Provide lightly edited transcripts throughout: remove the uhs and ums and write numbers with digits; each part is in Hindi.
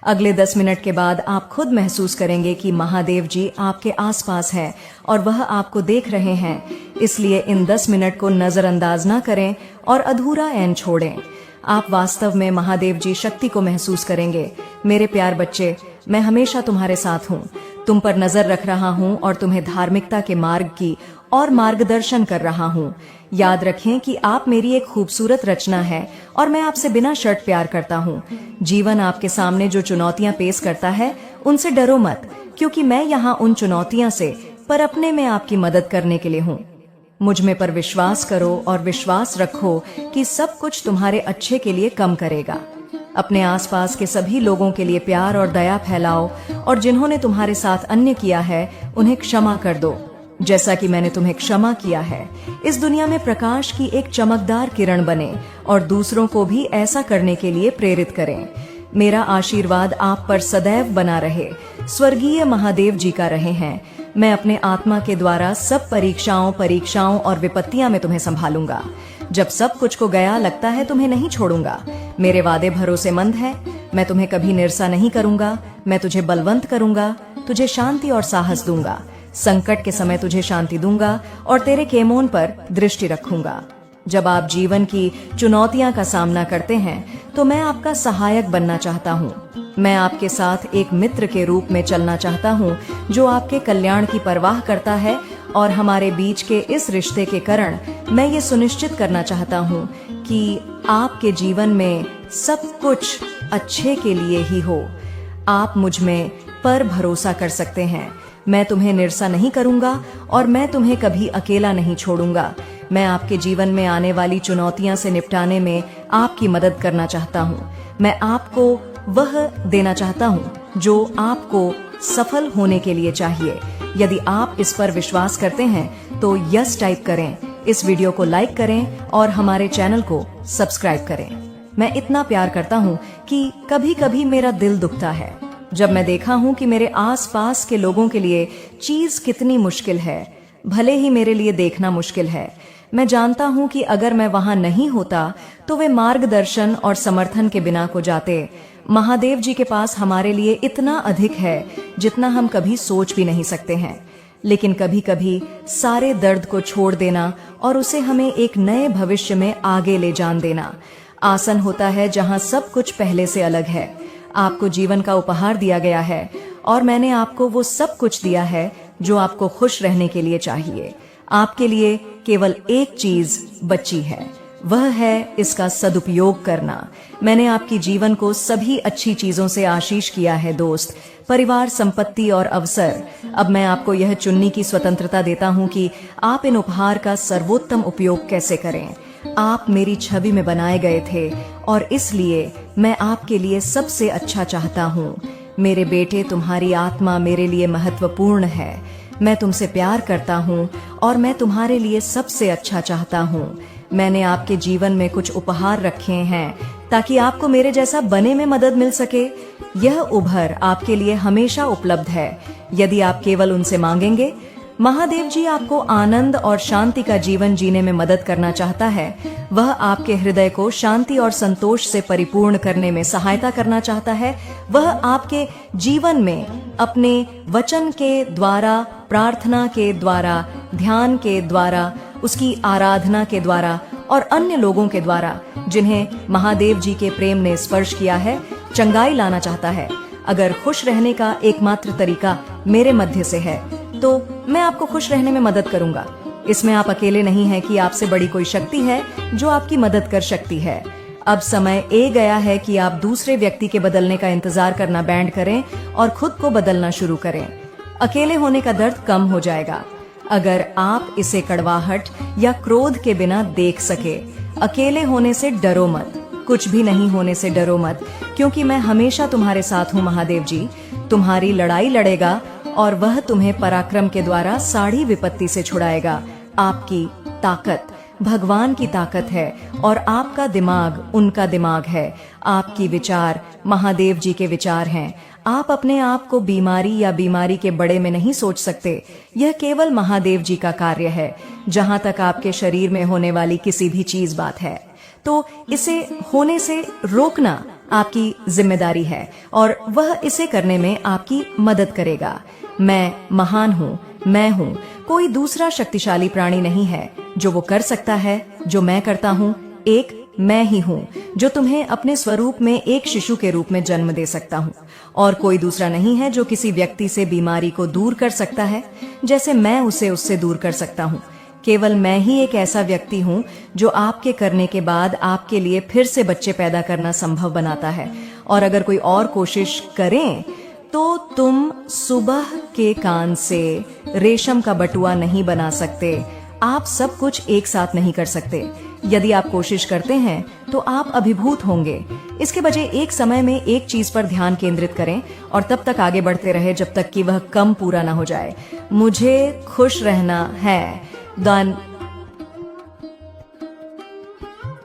अगले 10 मिनट के बाद आप खुद महसूस करेंगे कि महादेव जी आपके आसपास हैं और वह आपको देख रहे हैं। इसलिए इन 10 मिनट को नजरअंदाज ना करें और अधूरा ऐन छोड़ें। आप वास्तव में महादेव जी शक्ति को महसूस करेंगे। मेरे प्यार बच्चे, मैं हमेशा तुम्हारे साथ हूँ। तुम पर नजर रख रहा हूँ और तुम्हें धार्मिकता के मार्ग की और मार्गदर्शन कर रहा हूँ। याद रखें कि आप मेरी एक खूबसूरत रचना है और मैं आपसे बिना शर्त प्यार करता हूँ। जीवन आपके सामने जो चुनौतियां पेश करता है उनसे डरो मत, क्योंकि मैं यहाँ उन चुनौतियां से पर अपने में आपकी मदद करने के लिए हूँ। मुझ में पर विश्वास करो और विश्वास रखो कि सब कुछ तुम्हारे अच्छे के लिए कम करेगा। अपने आसपास के सभी लोगों के लिए प्यार और दया फैलाओ और जिन्होंने तुम्हारे साथ अन्य किया है उन्हें क्षमा कर दो, जैसा कि मैंने तुम्हें क्षमा किया है। इस दुनिया में प्रकाश की एक चमकदार किरण बने और दूसरों को भी ऐसा करने के लिए प्रेरित करें। मेरा आशीर्वाद आप पर सदैव बना रहे। स्वर्गीय महादेव जी का रहे हैं। मैं अपने आत्मा के द्वारा सब परीक्षाओं और विपत्तियां में तुम्हें संभालूंगा। जब सब कुछ को गया लगता है तुम्हें नहीं छोड़ूंगा। मेरे वादे भरोसेमंद हैं। मैं तुम्हें कभी निराशा नहीं करूंगा। मैं तुझे बलवंत करूंगा, तुझे शांति और साहस दूंगा। संकट के समय तुझे शांति दूंगा और तेरे केमोन पर दृष्टि रखूंगा। जब आप जीवन की चुनौतियां का सामना करते हैं तो मैं आपका सहायक बनना चाहता हूँ। मैं आपके साथ एक मित्र के रूप में चलना चाहता हूँ जो आपके कल्याण की परवाह करता है और हमारे बीच के इस रिश्ते के कारण मैं ये सुनिश्चित करना चाहता हूँ कि आपके जीवन में सब कुछ अच्छे के लिए ही हो। आप मुझ में पर भरोसा कर सकते हैं। मैं तुम्हें निराशा नहीं करूंगा और मैं तुम्हें कभी अकेला नहीं छोड़ूंगा। मैं आपके जीवन में आने वाली चुनौतियां से निपटाने में आपकी मदद करना चाहता हूँ। मैं आपको वह देना चाहता हूँ जो आपको सफल होने के लिए चाहिए। यदि आप इस पर विश्वास करते हैं तो यस टाइप करें, इस वीडियो को लाइक करें और हमारे चैनल को सब्सक्राइब करें। मैं इतना प्यार करता हूँ कि कभी कभी मेरा दिल दुखता है जब मैं देखा हूँ कि मेरे आसपास के लोगों के लिए चीज कितनी मुश्किल है, भले ही मेरे लिए देखना मुश्किल है। मैं जानता हूँ कि अगर मैं वहां नहीं होता तो वे मार्गदर्शन और समर्थन के बिना को जाते। महादेव जी के पास हमारे लिए इतना अधिक है जितना हम कभी सोच भी नहीं सकते हैं। लेकिन कभी कभी सारे दर्द को छोड़ देना और उसे हमें एक नए भविष्य में आगे ले जान देना आसान होता है, जहां सब कुछ पहले से अलग है। आपको जीवन का उपहार दिया गया है और मैंने आपको वो सब कुछ दिया है जो आपको खुश रहने के लिए चाहिए। आपके लिए केवल एक चीज बची है, वह है इसका सदुपयोग करना। मैंने आपकी जीवन को सभी अच्छी चीजों से आशीष किया है दोस्त, परिवार, संपत्ति और अवसर। अब मैं आपको यह चुनने की स्वतंत्रता देता हूं कि आप इन उपहार का सर्वोत्तम उपयोग कैसे करें। आप मेरी छवि में बनाए गए थे और इसलिए मैं आपके लिए सबसे अच्छा चाहता हूँ। मेरे बेटे, तुम्हारी आत्मा मेरे लिए महत्वपूर्ण है। मैं तुमसे प्यार करता हूँ और मैं तुम्हारे लिए सबसे अच्छा चाहता हूँ। मैंने आपके जीवन में कुछ उपहार रखे हैं ताकि आपको मेरे जैसा बने में मदद मिल सके। यह उपहार आपके लिए हमेशा उपलब्ध है यदि आप केवल उनसे मांगेंगे। महादेव जी आपको आनंद और शांति का जीवन जीने में मदद करना चाहता है। वह आपके हृदय को शांति और संतोष से परिपूर्ण करने में सहायता करना चाहता है। वह आपके जीवन में अपने वचन के द्वारा, प्रार्थना के द्वारा, ध्यान के द्वारा, उसकी आराधना के द्वारा और अन्य लोगों के द्वारा जिन्हें महादेव जी के प्रेम ने स्पर्श किया है, चंगाई लाना चाहता है। अगर खुश रहने का एकमात्र तरीका मेरे मध्य से है तो मैं आपको खुश रहने में मदद करूंगा। इसमें आप अकेले नहीं हैं कि आपसे बड़ी कोई शक्ति है जो आपकी मदद कर सकती है। अब समय गया है कि आप दूसरे व्यक्ति के बदलने का इंतजार करना बैंड करें और खुद को बदलना शुरू करें। अकेले होने का दर्द कम हो जाएगा अगर आप इसे कड़वाहट या क्रोध के बिना देख सके। अकेले होने से डरो मत, कुछ भी नहीं होने से डरो मत, क्योंकि मैं हमेशा तुम्हारे साथ हूँ। महादेव जी तुम्हारी लड़ाई लड़ेगा और वह तुम्हें पराक्रम के द्वारा सारी विपत्ति से छुड़ाएगा। आपकी ताकत भगवान की ताकत है और आपका दिमाग उनका दिमाग है। आपकी विचार महादेव जी के विचार हैं। आप अपने आप को बीमारी या बीमारी के बड़े में नहीं सोच सकते। यह केवल महादेव जी का कार्य है। जहां तक आपके शरीर में होने वाली किसी भी चीज बात है तो इसे होने से रोकना आपकी जिम्मेदारी है और वह इसे करने में आपकी मदद करेगा। मैं महान हूँ, मैं हूँ, कोई दूसरा शक्तिशाली प्राणी नहीं है जो वो कर सकता है जो मैं करता हूँ। एक मैं ही हूँ जो तुम्हें अपने स्वरूप में एक शिशु के रूप में जन्म दे सकता हूँ, और कोई दूसरा नहीं है जो किसी व्यक्ति से बीमारी को दूर कर सकता है जैसे मैं उसे उससे दूर कर सकता हूँ। केवल मैं ही एक ऐसा व्यक्ति हूँ जो आपके करने के बाद आपके लिए फिर से बच्चे पैदा करना संभव बनाता है। और अगर कोई और कोशिश करें तो तुम सुबह के कान से रेशम का बटुआ नहीं बना सकते। आप सब कुछ एक साथ नहीं कर सकते। यदि आप कोशिश करते हैं तो आप अभिभूत होंगे। इसके बजाय एक समय में एक चीज पर ध्यान केंद्रित करें और तब तक आगे बढ़ते रहे जब तक कि वह कम पूरा ना हो जाए। मुझे खुश रहना है।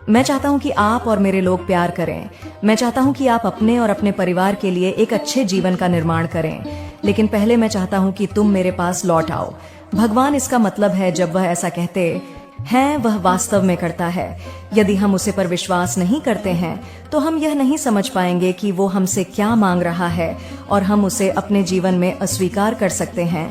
मैं चाहता हूं कि आप और मेरे लोग प्यार करें। मैं चाहता हूं कि आप अपने और अपने परिवार के लिए एक अच्छे जीवन का निर्माण करें, लेकिन पहले मैं चाहता हूं कि तुम मेरे पास लौट आओ। भगवान इसका मतलब है जब वह ऐसा कहते हैं वह वास्तव में करता है। यदि हम उसे पर विश्वास नहीं करते हैं तो हम यह नहीं समझ पाएंगे कि वो हमसे क्या मांग रहा है और हम उसे अपने जीवन में अस्वीकार कर सकते हैं।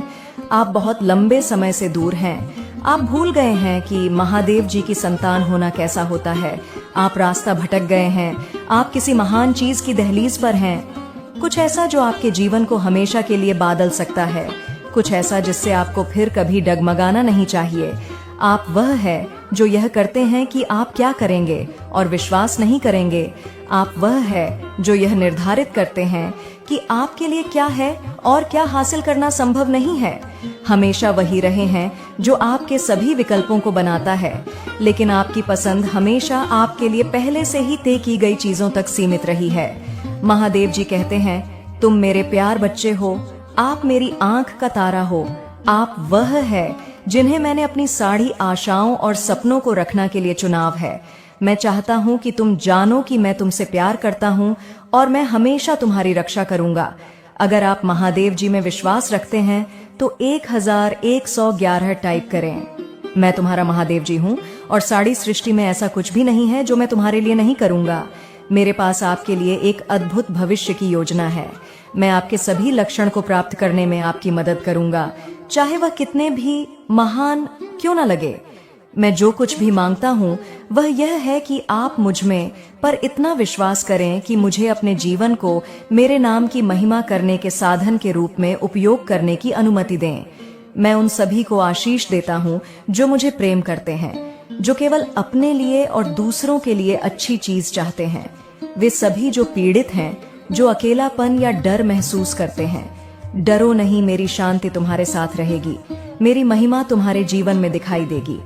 आप बहुत लंबे समय से दूर हैं। आप भूल गए हैं कि महादेव जी की संतान होना कैसा होता है। आप रास्ता भटक गए हैं। आप किसी महान चीज की दहलीज पर हैं, कुछ ऐसा जो आपके जीवन को हमेशा के लिए बादल सकता है, कुछ ऐसा जिससे आपको फिर कभी डगमगाना नहीं चाहिए। आप वह है जो यह करते हैं कि आप क्या करेंगे और विश्वास नहीं करेंगे। आप वह है जो यह निर्धारित करते हैं कि आपके लिए क्या है और क्या हासिल करना संभव नहीं है। हमेशा वही रहे हैं जो आपके सभी विकल्पों को बनाता है, लेकिन आपकी पसंद हमेशा आपके लिए पहले से ही तय की गई चीजों तक सीमित रही है। महादेव जी कहते हैं, तुम मेरे प्यार बच्चे हो, आप मेरी आंख का तारा हो। आप वह है जिन्हें मैंने अपनी सारी आशाओं और सपनों को रखना के लिए चुनाव है। मैं चाहता हूं कि तुम जानो कि मैं तुमसे प्यार करता हूं और मैं हमेशा तुम्हारी रक्षा करूंगा। अगर आप महादेव जी में विश्वास रखते हैं तो 1111 टाइप करें। मैं तुम्हारा महादेव जी हूं और सारी सृष्टि में ऐसा कुछ भी नहीं है जो मैं तुम्हारे लिए नहीं करूंगा। मेरे पास आपके लिए एक अद्भुत भविष्य की योजना है। मैं आपके सभी लक्षण को प्राप्त करने में आपकी मदद करूंगा, चाहे वह कितने भी महान क्यों न लगे। मैं जो कुछ भी मांगता हूँ वह यह है कि आप मुझ में पर इतना विश्वास करें कि मुझे अपने जीवन को मेरे नाम की महिमा करने के साधन के रूप में उपयोग करने की अनुमति दें। मैं उन सभी को आशीष देता हूँ जो मुझे प्रेम करते हैं, जो केवल अपने लिए और दूसरों के लिए अच्छी चीज चाहते हैं। वे सभी जो पीड़ित हैं, जो अकेलापन या डर महसूस करते हैं। डरो नहीं, मेरी शांति तुम्हारे साथ रहेगी। मेरी महिमा तुम्हारे जीवन में दिखाई देगी।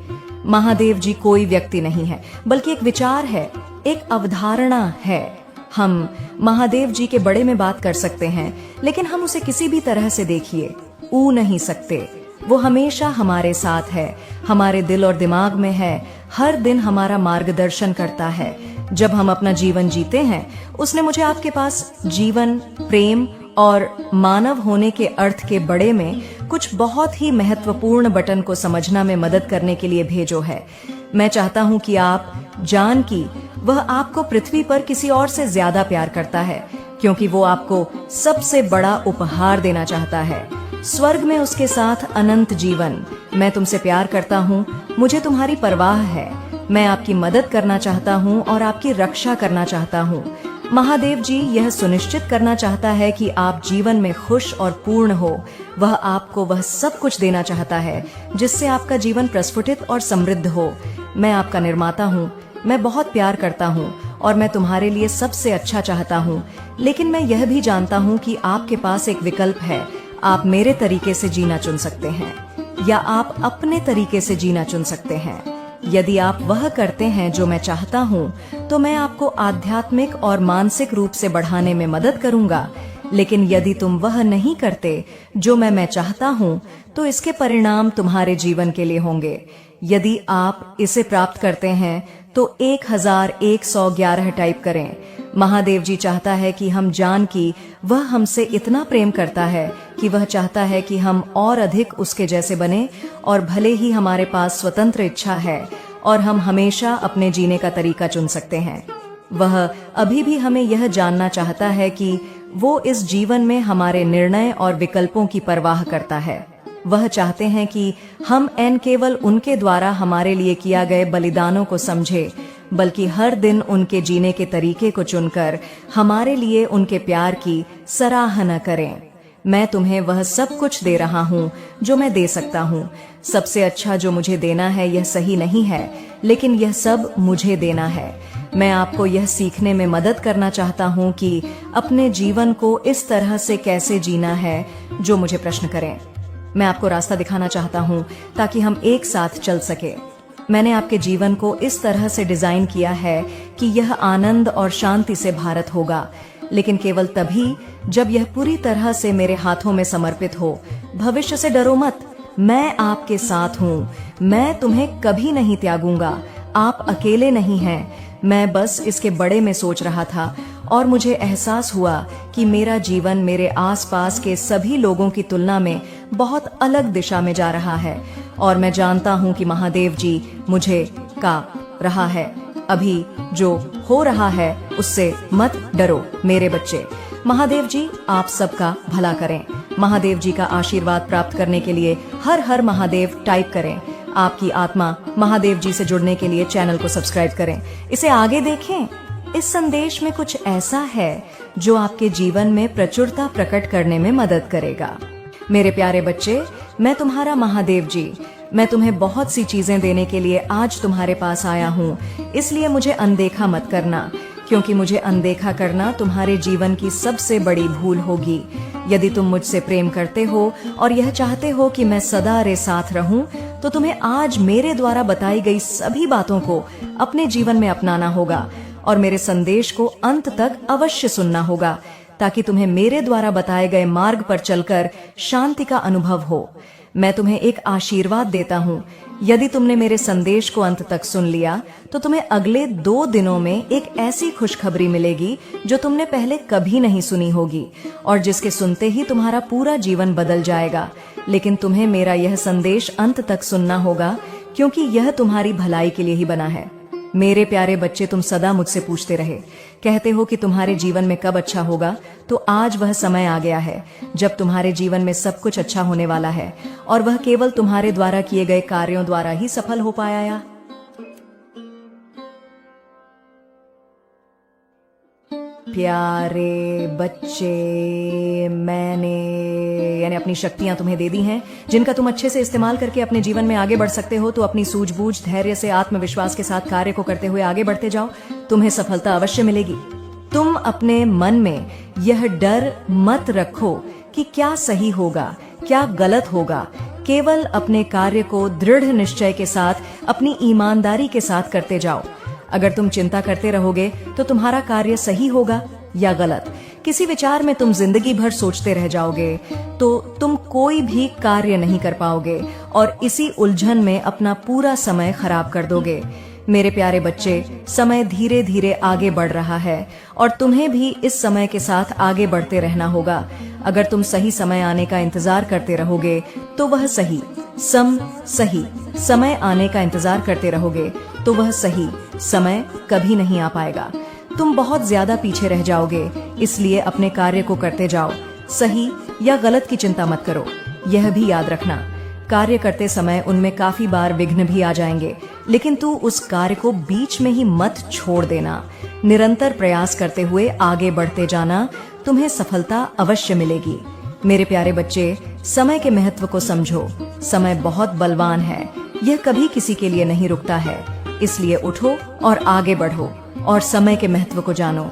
महादेव जी कोई व्यक्ति नहीं है, बल्कि एक विचार है, एक अवधारणा है। हम महादेव जी के बड़े में बात कर सकते हैं, लेकिन हम उसे किसी भी तरह से देखिए ऊ नहीं सकते। वो हमेशा हमारे साथ है, हमारे दिल और दिमाग में है, हर दिन हमारा मार्गदर्शन करता है। जब हम अपना जीवन जीते हैं, उसने मुझे आपके पास जीवन, प्रेम और मानव होने के अर्थ के बड़े में कुछ बहुत ही महत्वपूर्ण बटन को समझना में मदद करने के लिए भेजो है। मैं चाहता हूं कि आप जान कि वह आपको पृथ्वी पर किसी और से ज्यादा प्यार करता है, क्योंकि वो आपको सबसे बड़ा उपहार देना चाहता है, स्वर्ग में उसके साथ अनंत जीवन। मैं तुमसे प्यार करता हूँ, मुझे तुम्हारी परवाह है। मैं आपकी मदद करना चाहता हूँ और आपकी रक्षा करना चाहता हूँ। महादेव जी यह सुनिश्चित करना चाहता है कि आप जीवन में खुश और पूर्ण हो। वह आपको वह सब कुछ देना चाहता है जिससे आपका जीवन प्रस्फुटित और समृद्ध हो। मैं आपका निर्माता हूँ, मैं बहुत प्यार करता हूँ और मैं तुम्हारे लिए सबसे अच्छा चाहता हूँ। लेकिन मैं यह भी जानता हूँ कि आपके पास एक विकल्प है। आप मेरे तरीके से जीना चुन सकते हैं या आप अपने तरीके से जीना चुन सकते हैं। यदि आप वह करते हैं जो मैं चाहता हूँ तो मैं आपको आध्यात्मिक और मानसिक रूप से बढ़ाने में मदद करूंगा। लेकिन यदि तुम वह नहीं करते जो मैं चाहता हूँ तो इसके परिणाम तुम्हारे जीवन के लिए होंगे। यदि आप इसे प्राप्त करते हैं तो 1111 टाइप करें। महादेव जी चाहता है कि हम जान कि वह हमसे इतना प्रेम करता है कि वह चाहता है कि हम और अधिक उसके जैसे बने। और भले ही हमारे पास स्वतंत्र इच्छा है और हम हमेशा अपने जीने का तरीका चुन सकते हैं, वह अभी भी हमें यह जानना चाहता है कि वो इस जीवन में हमारे निर्णय और विकल्पों की परवाह करता है। वह चाहते हैं कि हम केवल उनके द्वारा हमारे लिए किया गए बलिदानों को समझे, बल्कि हर दिन उनके जीने के तरीके को चुनकर हमारे लिए उनके प्यार की सराहना करें। मैं तुम्हें वह सब कुछ दे रहा हूँ जो मैं दे सकता हूँ। सबसे अच्छा जो मुझे देना है यह सही नहीं है, लेकिन यह सब मुझे देना है। मैं आपको यह सीखने में मदद करना चाहता हूँ कि अपने जीवन को इस तरह से कैसे जीना है जो मुझे प्रश्न करें। मैं आपको रास्ता दिखाना चाहता हूँ ताकि हम एक साथ चल सके। मैंने आपके जीवन को इस तरह से डिजाइन किया है कि यह आनंद और शांति से भारत होगा, लेकिन केवल तभी जब यह पूरी तरह से मेरे हाथों में समर्पित हो। भविष्य से डरो मत, मैं आपके साथ हूँ। मैं तुम्हें कभी नहीं त्यागूंगा। आप अकेले नहीं हैं। मैं बस इसके बड़े में सोच रहा था और मुझे एहसास हुआ कि मेरा जीवन मेरे आसपास के सभी लोगों की तुलना में बहुत अलग दिशा में जा रहा है, और मैं जानता हूँ कि महादेव जी मुझे का रहा है। अभी जो हो रहा है उससे मत डरो मेरे बच्चे। महादेव जी आप सबका भला करें। महादेव जी का आशीर्वाद प्राप्त करने के लिए हर हर महादेव टाइप करें। आपकी आत्मा महादेव जी से जुड़ने के लिए चैनल को सब्सक्राइब करें, इसे आगे देखें। इस संदेश में कुछ ऐसा है जो आपके जीवन में प्रचुरता प्रकट करने में मदद करेगा। मेरे प्यारे बच्चे, मैं तुम्हारा महादेव जी, मैं तुम्हें बहुत सी चीजें देने के लिए आज तुम्हारे पास आया हूँ। इसलिए मुझे अनदेखा मत करना, क्योंकि मुझे अनदेखा करना तुम्हारे जीवन की सबसे बड़ी भूल होगी। यदि तुम मुझसे प्रेम करते हो और यह चाहते हो कि मैं सदा रे साथ रहूं, तो तुम्हें आज मेरे द्वारा बताई गई सभी बातों को अपने जीवन में अपनाना होगा और मेरे संदेश को अंत तक अवश्य सुनना होगा, ताकि तुम्हें मेरे द्वारा बताए गए मार्ग पर चलकर शांति का अनुभव हो। मैं तुम्हें एक आशीर्वाद देता हूँ। यदि तुमने मेरे संदेश को अंत तक सुन लिया, तो तुम्हें अगले 2 दिनों में एक ऐसी खुशखबरी मिलेगी जो तुमने पहले कभी नहीं सुनी होगी और जिसके सुनते ही तुम्हारा पूरा जीवन बदल जाएगा। लेकिन तुम्हें मेरा यह संदेश अंत तक सुनना होगा, क्योंकि यह तुम्हारी भलाई के लिए ही बना है। मेरे प्यारे बच्चे, तुम सदा मुझसे पूछते रहे, कहते हो कि तुम्हारे जीवन में कब अच्छा होगा, तो आज वह समय आ गया है जब तुम्हारे जीवन में सब कुछ अच्छा होने वाला है, और वह केवल तुम्हारे द्वारा किए गए कार्यों द्वारा ही सफल हो पाया। प्यारे बच्चे, मैंने अपनी शक्तियां तुम्हें दे दी हैं, जिनका तुम अच्छे से इस्तेमाल करके अपने जीवन में आगे बढ़ सकते हो। तो अपनी सूझबूझ, धैर्य से, आत्मविश्वास के साथ कार्य को करते हुए आगे बढ़ते जाओ। तुम्हें सफलता अवश्य मिलेगी। तुम अपने मन में यह डर मत रखो कि क्या सही होगा, क्या गलत होगा। केवल अपने कार्य को दृढ़ निश्चय के साथ, अपनी ईमानदारी के साथ करते जाओ। अगर तुम चिंता करते रहोगे तो तुम्हारा कार्य सही होगा या गलत। किसी विचार में तुम जिंदगी भर सोचते रह जाओगे तो तुम कोई भी कार्य नहीं कर पाओगे और इसी उलझन में अपना पूरा समय खराब कर दोगे। मेरे प्यारे बच्चे, समय धीरे धीरे आगे बढ़ रहा है और तुम्हें भी इस समय के साथ आगे बढ़ते रहना होगा। अगर तुम सही समय आने का इंतजार करते रहोगे तो वह सही समय आने का इंतजार करते रहोगे तो वह सही समय कभी नहीं आ पाएगा। तुम बहुत ज्यादा पीछे रह जाओगे। इसलिए अपने कार्य को करते जाओ। सही या गलत की चिंता मत करो। यह भी याद रखना, कार्य करते समय उनमें काफी बार विघ्न भी आ जाएंगे, लेकिन तू उस कार्य को बीच में ही मत छोड़ देना। निरंतर प्रयास करते हुए आगे बढ़ते जाना, तुम्हें सफलता अवश्य मिलेगी। मेरे प्यारे बच्चे, समय के महत्व को समझो। समय बहुत बलवान है, यह कभी किसी के लिए नहीं रुकता है। इसलिए उठो और आगे बढ़ो और समय के महत्व को जानो।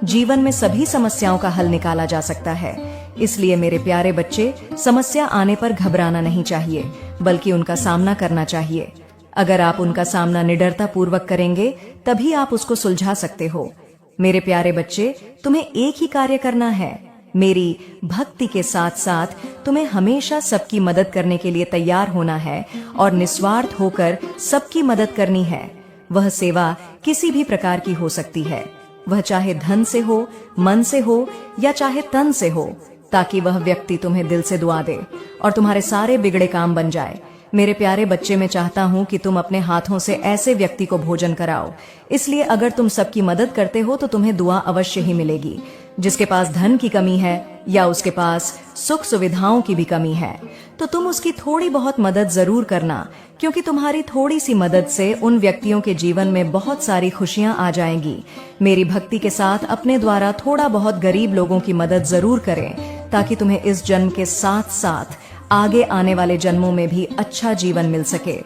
जीवन में सभी समस्याओं का हल निकाला जा सकता है। इसलिए मेरे प्यारे बच्चे, समस्या आने पर घबराना नहीं चाहिए, बल्कि उनका सामना करना चाहिए। अगर आप उनका सामना निडरता पूर्वक करेंगे, तभी आप उसको सुलझा सकते हो। मेरे प्यारे बच्चे, तुम्हें एक ही कार्य करना है। मेरी भक्ति के साथ साथ तुम्हें हमेशा सबकी मदद करने के लिए तैयार होना है और निस्वार्थ होकर सबकी मदद करनी है। वह सेवा किसी भी प्रकार की हो सकती है, वह चाहे धन से हो, मन से हो या चाहे तन से हो, ताकि वह व्यक्ति तुम्हें दिल से दुआ दे और तुम्हारे सारे बिगड़े काम बन जाए। मेरे प्यारे बच्चे, मैं चाहता हूँ कि तुम अपने हाथों से ऐसे व्यक्ति को भोजन कराओ। इसलिए अगर तुम सबकी मदद करते हो तो तुम्हें दुआ अवश्य ही मिलेगी। जिसके पास धन की कमी है या उसके पास सुख सुविधाओं की भी कमी है, तो तुम उसकी थोड़ी बहुत मदद जरूर करना, क्योंकि तुम्हारी थोड़ी सी मदद से उन व्यक्तियों के जीवन में बहुत सारी खुशियां आ जाएंगी। मेरी भक्ति के साथ अपने द्वारा थोड़ा बहुत गरीब लोगों की मदद जरूर करें, ताकि तुम्हें इस जन्म के साथ साथ आगे आने वाले जन्मों में भी अच्छा जीवन मिल सके।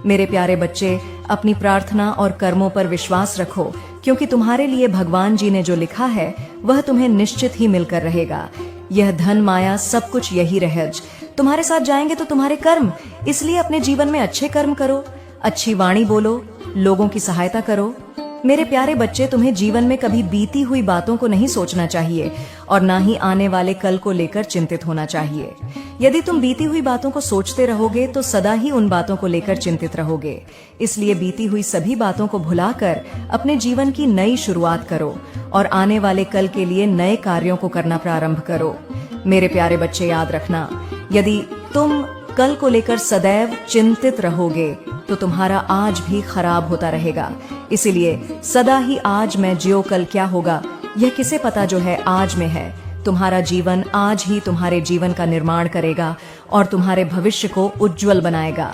मेरे प्यारे बच्चे, अपनी प्रार्थना और कर्मों पर विश्वास रखो, क्योंकि तुम्हारे लिए भगवान जी ने जो लिखा है वह तुम्हें निश्चित ही मिलकर रहेगा। यह धन माया सब कुछ यही रहज तुम्हारे साथ जाएंगे तो तुम्हारे कर्म, इसलिए अपने जीवन में अच्छे कर्म करो, अच्छी वाणी बोलो, लोगों की सहायता करो। मेरे प्यारे बच्चे, तुम्हें जीवन में कभी बीती हुई बातों को नहीं सोचना चाहिए और ना ही आने वाले कल को लेकर चिंतित होना चाहिए। यदि तुम बीती हुई बातों को सोचते रहोगे तो सदा ही उन बातों को लेकर चिंतित रहोगे। इसलिए बीती हुई सभी बातों को भुलाकर अपने जीवन की नई शुरुआत करो और आने वाले कल के लिए नए कार्यों को करना प्रारंभ करो। मेरे प्यारे बच्चे, याद रखना, यदि तुम कल को लेकर सदैव चिंतित रहोगे तो तुम्हारा आज भी खराब होता रहेगा। इसीलिए सदा ही आज मैं जियो कल क्या होगा यह किसे पता, जो है आज में है। तुम्हारा जीवन आज ही तुम्हारे जीवन का निर्माण करेगा और तुम्हारे भविष्य को उज्जवल बनाएगा।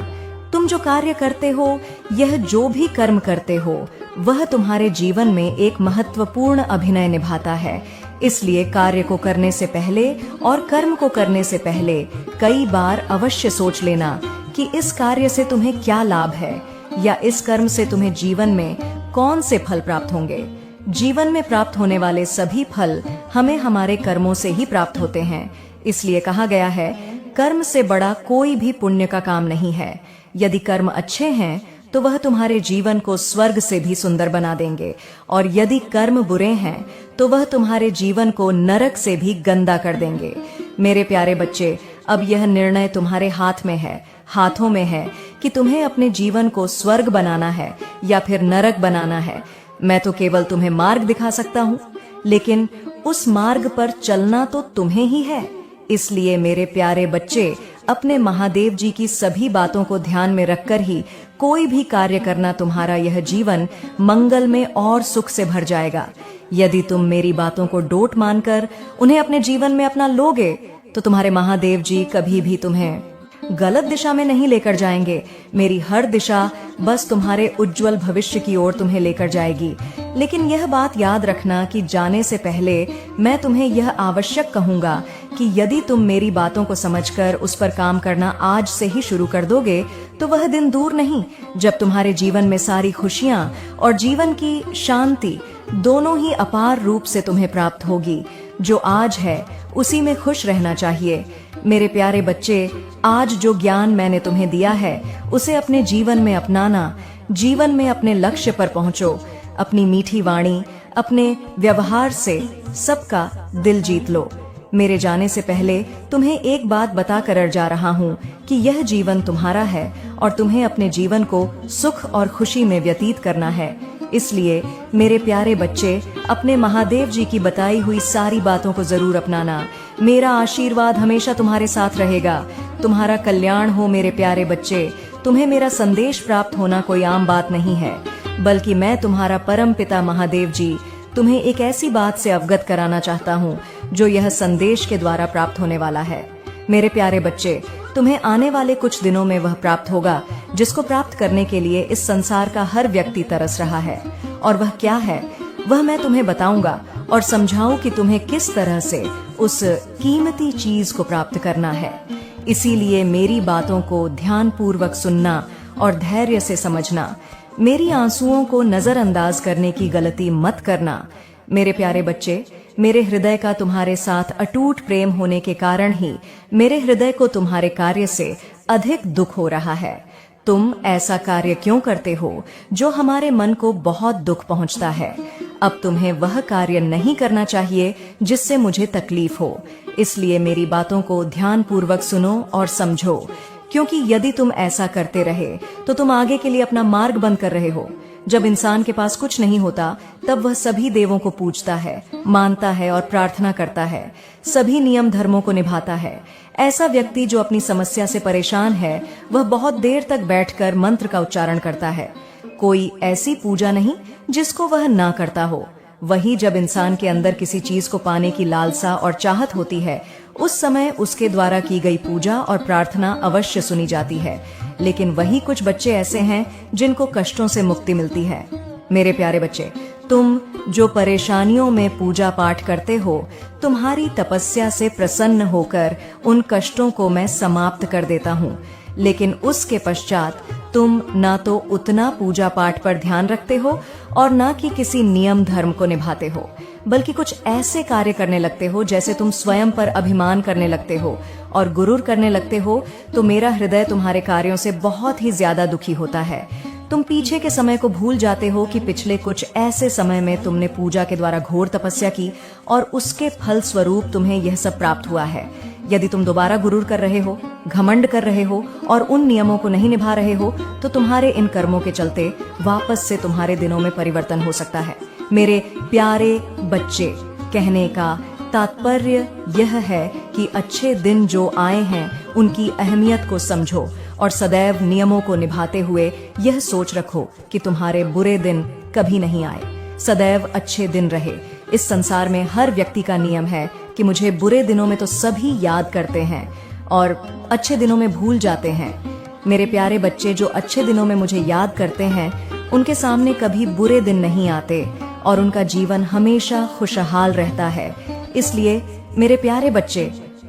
तुम जो कार्य करते हो, यह जो भी कर्म करते हो, वह तुम्हारे जीवन में एक महत्वपूर्ण अभिनय निभाता है। इसलिए कार्य को करने से पहले और कर्म को करने से पहले कई बार अवश्य सोच लेना कि इस कार्य से तुम्हें क्या लाभ है या इस कर्म से तुम्हें जीवन में कौन से फल प्राप्त होंगे। जीवन में प्राप्त होने वाले सभी फल हमें हमारे कर्मों से ही प्राप्त होते हैं। इसलिए कहा गया है, कर्म से बड़ा कोई भी पुण्य का काम नहीं है। यदि कर्म अच्छे हैं तो वह तुम्हारे जीवन को स्वर्ग से भी सुंदर बना देंगे, और यदि कर्म बुरे हैं तो वह तुम्हारे जीवन को नरक से भी गंदा कर देंगे। मेरे प्यारे बच्चे, अब यह निर्णय तुम्हारे हाथों में है कि तुम्हें अपने जीवन को स्वर्ग बनाना है या फिर नरक बनाना है। मैं तो केवल तुम्हें मार्ग दिखा सकता हूँ, लेकिन उस मार्ग पर चलना तो तुम्हें ही है। इसलिए मेरे प्यारे बच्चे, अपने महादेव जी की सभी बातों को ध्यान में रखकर ही कोई भी कार्य करना, तुम्हारा यह जीवन मंगल में और सुख से भर जाएगा। यदि तुम मेरी बातों को डोट मानकर उन्हें अपने जीवन में अपना लोगे तो तुम्हारे महादेव जी कभी भी तुम्हें गलत दिशा में नहीं लेकर जाएंगे। मेरी हर दिशा बस तुम्हारे उज्जवल भविष्य की ओर तुम्हें लेकर जाएगी। लेकिन यह बात याद रखना कि जाने से पहले मैं तुम्हें यह आवश्यक कहूंगा कि यदि तुम मेरी बातों को समझकर उस पर काम करना आज से ही शुरू कर दोगे तो वह दिन दूर नहीं जब तुम्हारे जीवन में सारी खुशियां और जीवन की शांति दोनों ही अपार रूप से तुम्हें प्राप्त होगी। जो आज है उसी में खुश रहना चाहिए। मेरे प्यारे बच्चे, आज जो ज्ञान मैंने तुम्हें दिया है उसे अपने जीवन में अपनाना, जीवन में अपने लक्ष्य पर पहुंचो। अपनी मीठी वाणी, अपने व्यवहार से सबका दिल जीत लो। मेरे जाने से पहले तुम्हें एक बात बताकर जा रहा हूँ कि यह जीवन तुम्हारा है और तुम्हें अपने जीवन को सुख और खुशी में व्यतीत करना है। इसलिए मेरे प्यारे बच्चे, अपने महादेव जी की बताई हुई सारी बातों को जरूर अपनाना। मेरा आशीर्वाद हमेशा तुम्हारे साथ रहेगा। तुम्हारा कल्याण हो मेरे प्यारे बच्चे। तुम्हें मेरा संदेश प्राप्त होना कोई आम बात नहीं है, बल्कि मैं तुम्हारा परम पिता महादेव जी तुम्हें एक ऐसी बात से अवगत कराना चाहता हूँ जो यह संदेश के द्वारा प्राप्त होने वाला है। मेरे प्यारे बच्चे, तुम्हें आने वाले कुछ दिनों में वह प्राप्त होगा जिसको प्राप्त करने के लिए इस संसार का हर व्यक्ति तरस रहा है। और वह क्या है, वह मैं तुम्हें बताऊंगा और समझाऊं कि तुम्हें किस तरह से उस कीमती चीज को प्राप्त करना है। इसीलिए मेरी बातों को ध्यानपूर्वक सुनना और धैर्य से समझना। मेरी आंसुओं को नजरअंदाज करने की गलती मत करना। मेरे प्यारे बच्चे, मेरे हृदय का तुम्हारे साथ अटूट प्रेम होने के कारण ही मेरे हृदय को तुम्हारे कार्य से अधिक दुख हो रहा है। तुम ऐसा कार्य क्यों करते हो जो हमारे मन को बहुत दुख पहुंचता है। अब तुम्हें वह कार्य नहीं करना चाहिए जिससे मुझे तकलीफ हो। इसलिए मेरी बातों को ध्यानपूर्वक सुनो और समझो, क्योंकि यदि तुम ऐसा करते रहे तो तुम आगे के लिए अपना मार्ग बंद कर रहे हो। जब इंसान के पास कुछ नहीं होता तब वह सभी देवों को पूजता है, मानता है और प्रार्थना करता है, सभी नियम धर्मों को निभाता है। ऐसा व्यक्ति जो अपनी समस्या से परेशान है, वह बहुत देर तक बैठकर मंत्र का उच्चारण करता है। कोई ऐसी पूजा नहीं जिसको वह ना करता हो। वही जब इंसान के अंदर किसी चीज को पाने की लालसा और चाहत होती है, उस समय उसके द्वारा की गई पूजा और प्रार्थना अवश्य सुनी जाती है। लेकिन वही कुछ बच्चे ऐसे हैं जिनको कष्टों से मुक्ति मिलती है। मेरे प्यारे बच्चे, तुम जो परेशानियों में पूजा पाठ करते हो, तुम्हारी तपस्या से प्रसन्न होकर उन कष्टों को मैं समाप्त कर देता हूँ। लेकिन उसके पश्चात तुम ना तो उतना पूजा पाठ पर ध्यान रखते हो और ना कि किसी नियम धर्म को निभाते हो, बल्कि कुछ ऐसे कार्य करने लगते हो जैसे तुम स्वयं पर अभिमान करने लगते हो और गुरूर करने लगते हो। तो मेरा हृदय तुम्हारे कार्यों से बहुत ही ज्यादा दुखी होता है। तुम पीछे के समय को भूल जाते हो कि पिछले कुछ ऐसे समय में तुमने पूजा के द्वारा घोर तपस्या की और उसके फल स्वरूप तुम्हें यह सब प्राप्त हुआ है। यदि तुम दोबारा गुरूर कर रहे हो, घमंड कर रहे हो और उन नियमों को नहीं निभा रहे हो, तो तुम्हारे इन कर्मों के चलते वापस से तुम्हारे दिनों में परिवर्तन हो सकता है। मेरे प्यारे बच्चे, कहने का तात्पर्य यह है कि अच्छे दिन जो आए हैं उनकी अहमियत को समझो और सदैव नियमों को निभाते हुए यह सोच रखो कि तुम्हारे बुरे दिन कभी नहीं आए। सदैव अच्छे दिन रहे। इस संसार में हर व्यक्ति का नियम है कि मुझे बुरे दिनों में तो सभी याद करते हैं और अच्छे दिनों में भूल जाते हैं। मेरे प्यारे बच्चे, जो अच्छे दिनों में मुझे याद करते हैं, उनके सामने कभी बुरे दिन नहीं आते और उनका जीवन हमेशा खुशहाल रहता है। इसलिए मेरे प्यारे बच्चे,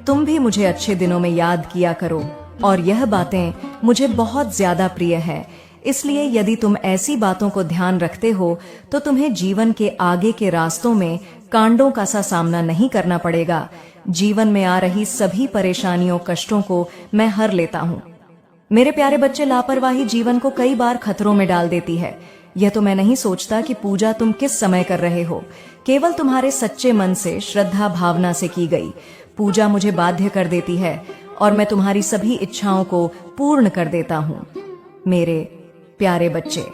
तुम भी मुझे अच्छे दिनों में याद किया करो और यह बातें मुझे बहुत ज्यादा प्रिय है। इसलिए यदि तुम ऐसी बातों को ध्यान रखते हो तो तुम्हें जीवन के आगे के रास्तों में कांडों का सा सामना नहीं करना पड़ेगा। जीवन में आ रही सभी परेशानियों, कष्टों को मैं हर लेता हूँ। मेरे प्यारे बच्चे, लापरवाही जीवन को कई बार खतरों में डाल देती है। यह तो मैं नहीं सोचता कि पूजा तुम किस समय कर रहे हो। केवल तुम्हारे सच्चे मन से, श्रद्धा भावना से की गई पूजा मुझे बाध्य कर देती है और मैं तुम्हारी सभी इच्छाओं को पूर्ण कर देता हूँ। मेरे प्यारे बच्चे,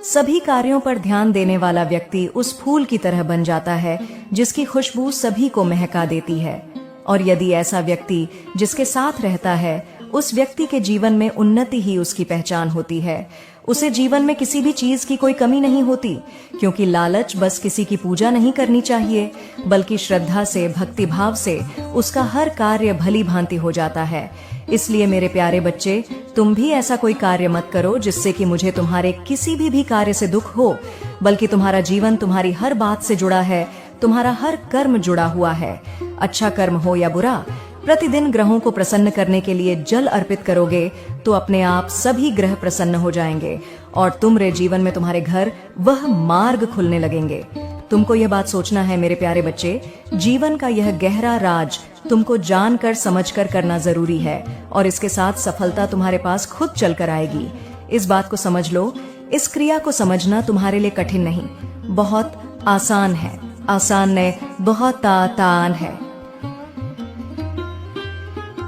सभी कार्यों पर ध्यान देने वाला व्यक्ति उस फूल की तरह बन जाता है जिसकी खुशबू सभी को महका देती है। और यदि ऐसा व्यक्ति जिसके साथ रहता है, उस व्यक्ति के जीवन में उन्नति ही उसकी पहचान होती है। उसे जीवन में किसी भी चीज की कोई कमी नहीं होती, क्योंकि लालच बस किसी की पूजा नहीं करनी चाहिए, बल्कि श्रद्धा से, भक्ति भाव से उसका हर कार्य भली भांति हो जाता है। इसलिए मेरे प्यारे बच्चे, तुम भी ऐसा कोई कार्य मत करो जिससे कि मुझे तुम्हारे किसी भी कार्य से दुख हो, बल्कि तुम्हारा जीवन तुम्हारी हर बात से जुड़ा है, तुम्हारा हर कर्म जुड़ा हुआ है। अच्छा कर्म हो या बुरा, प्रतिदिन ग्रहों को प्रसन्न करने के लिए जल अर्पित करोगे तो अपने आप सभी ग्रह प्रसन्न हो जाएंगे और तुम्हारे जीवन में तुम्हारे घर वह मार्ग खुलने लगेंगे। तुमको यह बात सोचना है मेरे प्यारे बच्चे, जीवन का यह गहरा राज तुमको जानकर समझकर करना जरूरी है और इसके साथ सफलता तुम्हारे पास खुद चलकर आएगी। इस बात को समझ लो। इस क्रिया को समझना तुम्हारे लिए कठिन नहीं, बहुत आसान है। आसान नहीं, बहुत आसान है।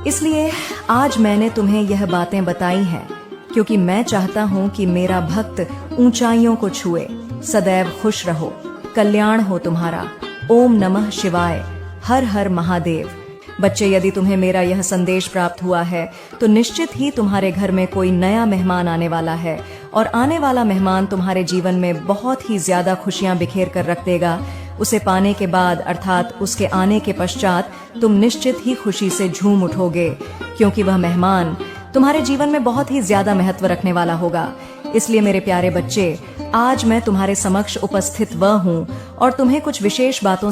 इसलिए आज मैंने तुम्हें यह बातें बताई हैं क्योंकि मैं चाहता हूं कि मेरा भक्त ऊंचाइयों को छुए। सदैव खुश रहो, कल्याण हो तुम्हारा। ओम नमः शिवाय, हर हर महादेव। बच्चे, यदि तुम्हें मेरा यह संदेश प्राप्त हुआ है तो निश्चित ही तुम्हारे घर में कोई नया मेहमान आने वाला है और आने वाला मेहमान तुम्हारे जीवन में बहुत ही ज्यादा खुशियां बिखेर कर रख देगा। उसे पाने के बाद, अर्थात उसके आने के पश्चात, तुम निश्चित ही खुशी से झूम उठोगे, क्योंकि वह मेहमान तुम्हारे जीवन में बहुत ही ज्यादा महत्व रखने वाला होगा। इसलिए मेरे प्यारे बच्चे, आज मैं तुम्हारे समक्ष उपस्थित वह हूँ और तुम्हें कुछ विशेष बातों